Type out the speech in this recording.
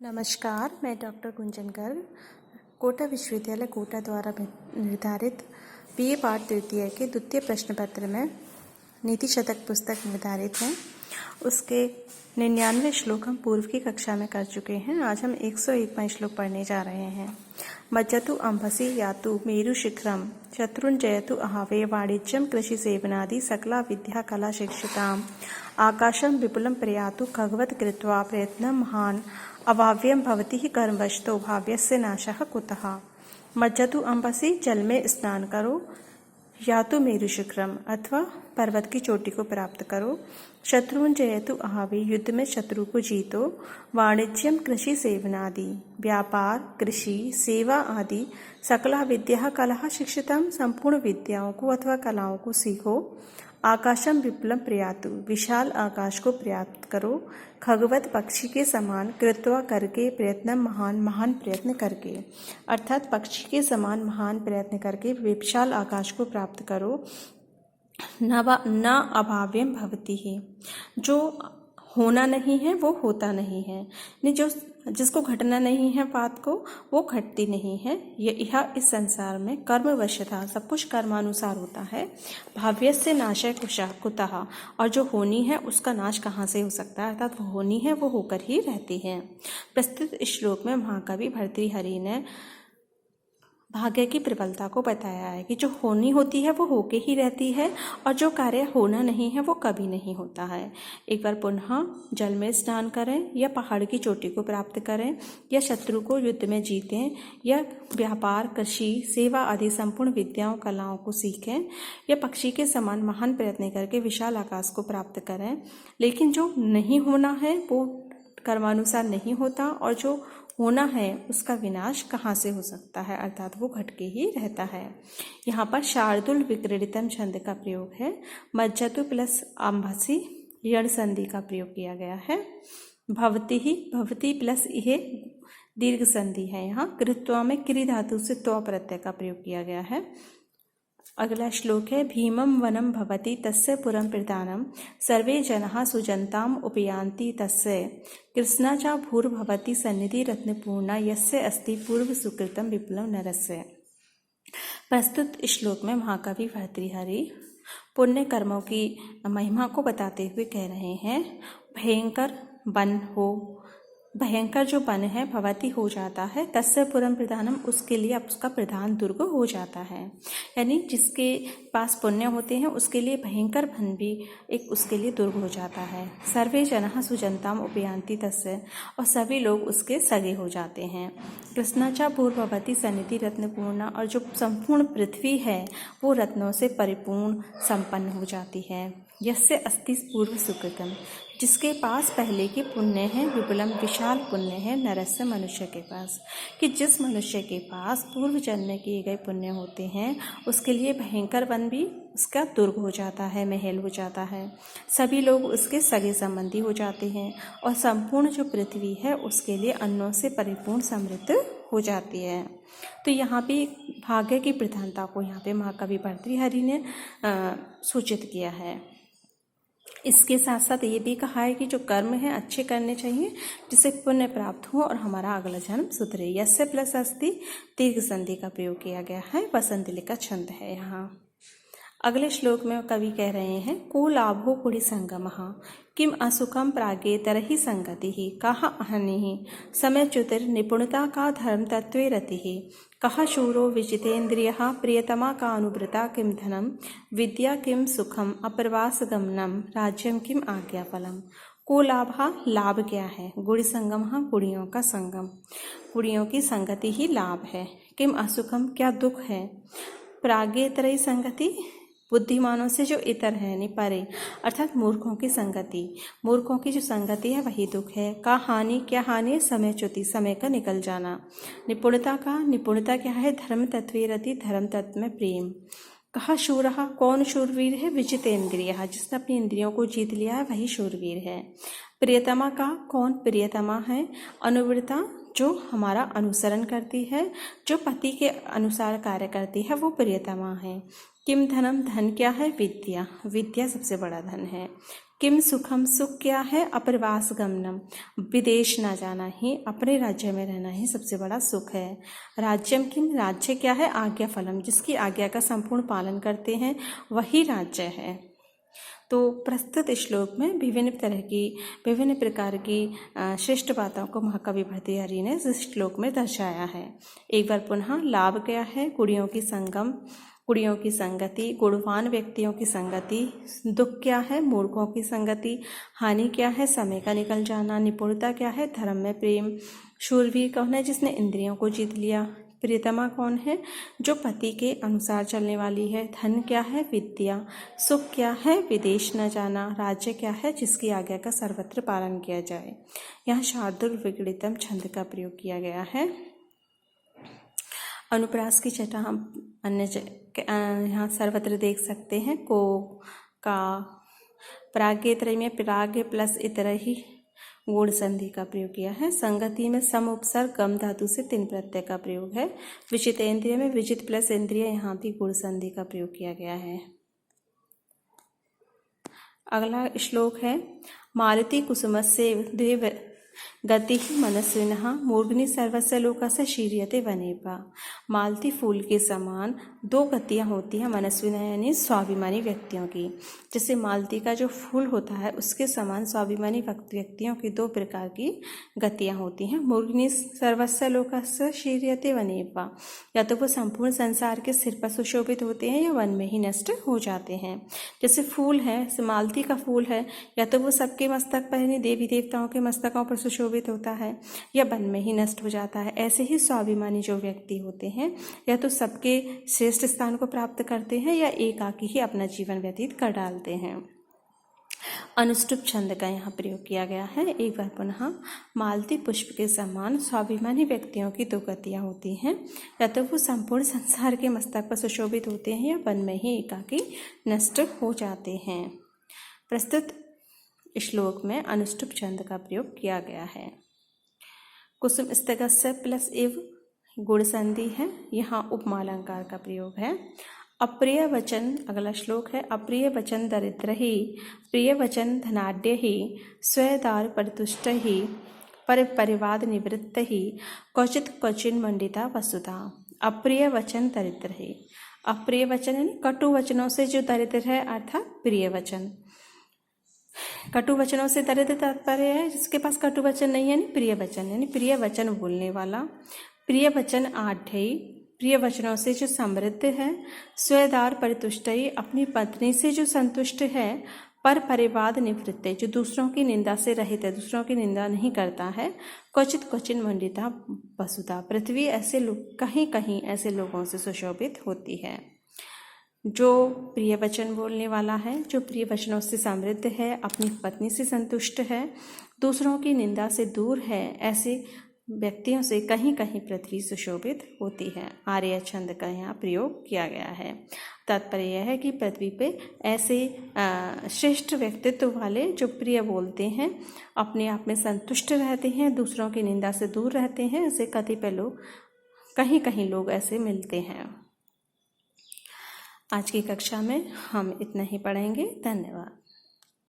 नमस्कार, मैं डॉक्टर गुंजन गर्ग कोटा विश्वविद्यालय कोटा द्वारा निर्धारित बीए पाठ तृतीय के द्वितीय प्रश्न पत्र में नीति शतक पुस्तक निर्धारित है। उसके 99 श्लोक हम पूर्व की कक्षा में कर चुके हैं। आज हम 101वां श्लोक पढ़ने जा रहे हैं। मज्जतु अंभसि यातु मेरु शिखरम शत्रुंजयतु अहावे वाणिज्यम कृषि सेवनादि सकला विद्या कला शिक्षिताम आकाशम विपुलम प्रयातु खगवत कृत्वा प्रयत्नं महान अभाव्यम भवति ही कर्मवशतो भाव्यस्य नाशः कुतः। मज्जतु अंबसी, जल में स्नान करो, या तो मेरु शिखरम अथवा पर्वत की चोटी को प्राप्त करो, शत्रुंजयतु अहावे, युद्ध में शत्रु को जीतो, वाणिज्यम कृषि सेवनादि, व्यापार कृषि सेवा आदि, सकला विद्या कला शिक्षितम, संपूर्ण विद्याओं को अथवा कलाओं को सीखो, आकाशम विपुलम प्रयातु, विशाल आकाश को प्राप्त करो, खगवत पक्षी के समान कृत्वा करके, प्रयत्न महान प्रयत्न करके, अर्थात पक्षी के समान महान प्रयत्न करके विशाल आकाश को प्राप्त करो। न अभाव्यम भवति ही, जो होना नहीं है वो होता नहीं है, जिसको घटना नहीं है बात को वो घटती नहीं है। यह इस संसार में कर्मवशतः, सब कुछ कर्मानुसार होता है। भाव्यस्य नाशय कुतः, और जो होनी है उसका नाश कहाँ से हो सकता है, अर्थात वो होनी है वो होकर ही रहती है। प्रस्तुत श्लोक में महाकवि भर्तृहरि ने भाग्य की प्रबलता को बताया है कि जो होनी होती है वो होके ही रहती है और जो कार्य होना नहीं है वो कभी नहीं होता है। एक बार पुनः जल में स्नान करें, या पहाड़ की चोटी को प्राप्त करें, या शत्रु को युद्ध में जीतें, या व्यापार कृषि सेवा आदि संपूर्ण विद्याओं कलाओं को सीखें, या पक्षी के समान महान प्रयत्न करके विशाल आकाश को प्राप्त करें। लेकिन जो नहीं होना है वो कर्मानुसार नहीं होता, और जो होना है उसका विनाश कहाँ से हो सकता है, अर्थात वो घट के ही रहता है। यहाँ पर शार्दुल विक्रीडितम छंद का प्रयोग है। मज्जतु प्लस अंभसि यण संधि का प्रयोग किया गया है। भवति प्लस यह दीर्घ संधि है। यहाँ कृत्वा में क्री धातु से त्व प्रत्यय का प्रयोग किया गया है। अगला श्लोक है भीमं वनं भवति तस्य पुरं प्रधानं सर्वे जनाः सुजन्ताम् उपयान्ति तस्य कृष्णा च भूर्भवति सन्निधि रत्नपूर्णा यस्य अस्ति पूर्व सुकृतं विपुलं नरस्य। प्रस्तुत श्लोक में महाकवि भर्तृहरि पुण्य कर्मों की महिमा को बताते हुए कह रहे हैं, भयंकर वन हो, भयंकर जो वन है भवति हो जाता है, तस्य पुरम प्रधानम, उसके लिए उसका प्रधान दुर्ग हो जाता है। यानी जिसके पास पुण्य होते हैं उसके लिए भयंकर वन भी एक उसके लिए दुर्ग हो जाता है। सर्वे जनाः सुजन्ताम उपयान्ति तस्य, और सभी लोग उसके सगे हो जाते हैं। कृष्णाचा भूर्भवति सन्निधि रत्नपूर्णा, और जो संपूर्ण पृथ्वी है वो रत्नों से परिपूर्ण संपन्न हो जाती है। यस्य अस्ति पूर्व सुकृतम, जिसके पास पहले की पुण्य है, विपुलम विशाल पुण्य है, नरस्य मनुष्य के पास, कि जिस मनुष्य के पास पूर्व जन्म में किए गए पुण्य होते हैं उसके लिए भयंकर वन भी उसका दुर्ग हो जाता है, महल हो जाता है। सभी लोग उसके सगे संबंधी हो जाते हैं, और संपूर्ण जो पृथ्वी है उसके लिए अन्नों से परिपूर्ण समृद्ध हो जाती है। तो यहाँ पे भाग्य की प्रधानता को यहाँ पे महाकवि भर्तृहरि ने सूचित किया है। इसके साथ साथ ये भी कहा है कि जो कर्म है अच्छे करने चाहिए जिससे पुण्य प्राप्त हो और हमारा अगला जन्म सुधरे। यस्य प्लस अस्ति दीर्घ संधि का प्रयोग किया गया है। वसंत का छंद है यहाँ। अगले श्लोक में कवि कह रहे हैं, को लाभो कुड़ी संगमः किम असुखम प्रागेतरहि संगतिः कः अहनिः समयच्युतिर् निपुणता का धर्म तत्वे रतिः कः शूरो विजितेन्द्रियः प्रियतमा का अनुव्रता किम धनम विद्या किम सुखम अप्रवास गमनम राज्यम किम आज्ञाफलम। को लाभा, लाभ क्या है, गुण संगम, गुड़ियों का संगम, गुड़ियों की संगति ही लाभ है। किम असुखम, क्या दुख है, प्रागेतरहि संगति, बुद्धिमानों से जो इतर है यानी परे, अर्थात मूर्खों की संगति, मूर्खों की जो संगति है वही दुख है। का हानि, क्या हानि है, समयच्युति, समय का निकल जाना। निपुणता का, निपुणता क्या है, धर्म तत्वे रति, धर्म तत्व में प्रेम। कहा शूरः, कौन शूरवीर है, विजितेन्द्रियः, जिसने अपनी इंद्रियों को जीत लिया है वही शूरवीर है। प्रियतमा का, कौन प्रियतमा है, अनुव्रता, जो हमारा अनुसरण करती है, जो पति के अनुसार कार्य करती है वो प्रियतमा है। किम धनम, धन क्या है, विद्या, विद्या सबसे बड़ा धन है। किम सुखम, सुख क्या है? अप्रवास गमनम, विदेश ना जाना ही, अपने राज्य में रहना ही सबसे बड़ा सुख है। राज्यम किम, राज्य क्या है? आज्ञा फलम, जिसकी आज्ञा का संपूर्ण पालन करते हैं वही राज्य है। तो प्रस्तुत श्लोक में विभिन्न प्रकार की श्रेष्ठ बातों को महाकवि भर्तृहरि ने इस श्लोक में दर्शाया है। एक बार पुनः, लाभ क्या है? कुड़ियों की संगति, गुणवान व्यक्तियों की संगति। दुख क्या है? मूर्खों की संगति। हानि क्या है? समय का निकल जाना। निपुणता क्या है? धर्म में प्रेम। शूरवीर कौन है? जिसने इंद्रियों को जीत लिया। प्रियतमा कौन है? जो पति के अनुसार चलने वाली है। धन क्या है? विद्या। सुख क्या है? विदेश न जाना। राज्य क्या है? जिसकी आज्ञा का सर्वत्र पालन किया जाए। यहाँ शार्दुल विगणितम छंद का प्रयोग किया गया है। अनुप्रास की छटा हम यहाँ सर्वत्र देख सकते हैं। को, का, प्राग्ञत्रय में प्राग्ञ प्लस इतर ही गुण संधि का प्रयोग किया है। संगति में सम उपसर्ग गम धातु से 3 प्रत्यय का प्रयोग है। विजितेंद्रिय में विजित प्लस इंद्रिय, यहाँ भी गुण संधि का प्रयोग किया गया है। अगला श्लोक है, मालती कुसुमस्य द्वे गति मनस्विनः मूर्धनि सर्वस्य लोकस्य शीर्यते वनेपा। मालती फूल के समान 2 गतियाँ होती हैं मनस्विन यानी स्वाभिमानी व्यक्तियों की। जैसे मालती का जो फूल होता है उसके समान स्वाभिमानी व्यक्तियों की 2 प्रकार की गतियाँ होती हैं। मूर्धनि सर्वस्य लोकस्य शीर्यते वनेपा, या तो वो संपूर्ण संसार के सिर पर सुशोभित होते हैं या वन में ही नष्ट हो जाते हैं। जैसे फूल है, मालती का फूल है, या तो वो सबके मस्तक पर यानी देवी देवताओं के मस्तकों पर सुशोभित होता है या वन में ही नष्ट हो जाता है। ऐसे ही स्वाभिमानी जो व्यक्ति होते हैं या तो सबके श्रेष्ठ स्थान को प्राप्त करते हैं या एकाकी ही अपना जीवन व्यतीत कर डालते हैं। अनुष्टुप छंद का यहाँ प्रयोग किया गया है। एक बार पुनः, मालती पुष्प के समान स्वाभिमानी व्यक्तियों की 2 गतियाँ होती हैं, या तो वो संपूर्ण संसार के मस्तक पर सुशोभित होते हैं या वन में ही एकाकी नष्ट हो जाते हैं। प्रस्तुत श्लोक में अनुष्टुप छंद का प्रयोग किया गया है। कुसुम स्थगस्य प्लस इव गुण संधि है, यहाँ उपमालंकार का प्रयोग है। अप्रिय वचन, अगला श्लोक है, अप्रिय वचन दरिद्र ही, प्रिय वचन धनाढ्य ही, स्वदार परितुष्ट ही, पर परिवाद निवृत्त ही, क्वचित क्वचिन मंडिता वसुधा। अप्रिय वचन दरिद्र ही, अप्रिय वचन यानी कटु वचनों से जो दरिद्र है अर्थात प्रिय वचन। कटु वचनों से दरिद्र तात्पर्य है जिसके पास कटु वचन नहीं है, यानी प्रिय वचन बोलने वाला। प्रिय वचन आढ्ययी, प्रिय वचनों से जो समृद्ध है। स्वदार परितुष्टयी, अपनी पत्नी से जो संतुष्ट है। पर परिवाद निवृत्त, जो दूसरों की निंदा से रहित है, दूसरों की निंदा नहीं करता है। क्वचित क्वचिन मंडिता वसुधा, पृथ्वी ऐसे लोग कहीं कहीं ऐसे लोगों से सुशोभित होती है। जो प्रिय वचन बोलने वाला है, जो प्रिय वचनों से समृद्ध है, अपनी पत्नी से संतुष्ट है, दूसरों की निंदा से दूर है, ऐसे व्यक्तियों से कहीं कहीं पृथ्वी सुशोभित होती है। आर्य छंद का यहाँ प्रयोग किया गया है। तात्पर्य यह है कि पृथ्वी पे ऐसे श्रेष्ठ व्यक्तित्व वाले जो प्रिय बोलते हैं, अपने आप में संतुष्ट रहते हैं, दूसरों की निंदा से दूर रहते हैं, ऐसे कतिपय लोग कहीं कहीं लोग ऐसे मिलते हैं। आज की कक्षा में हम इतना ही पढ़ेंगे। धन्यवाद।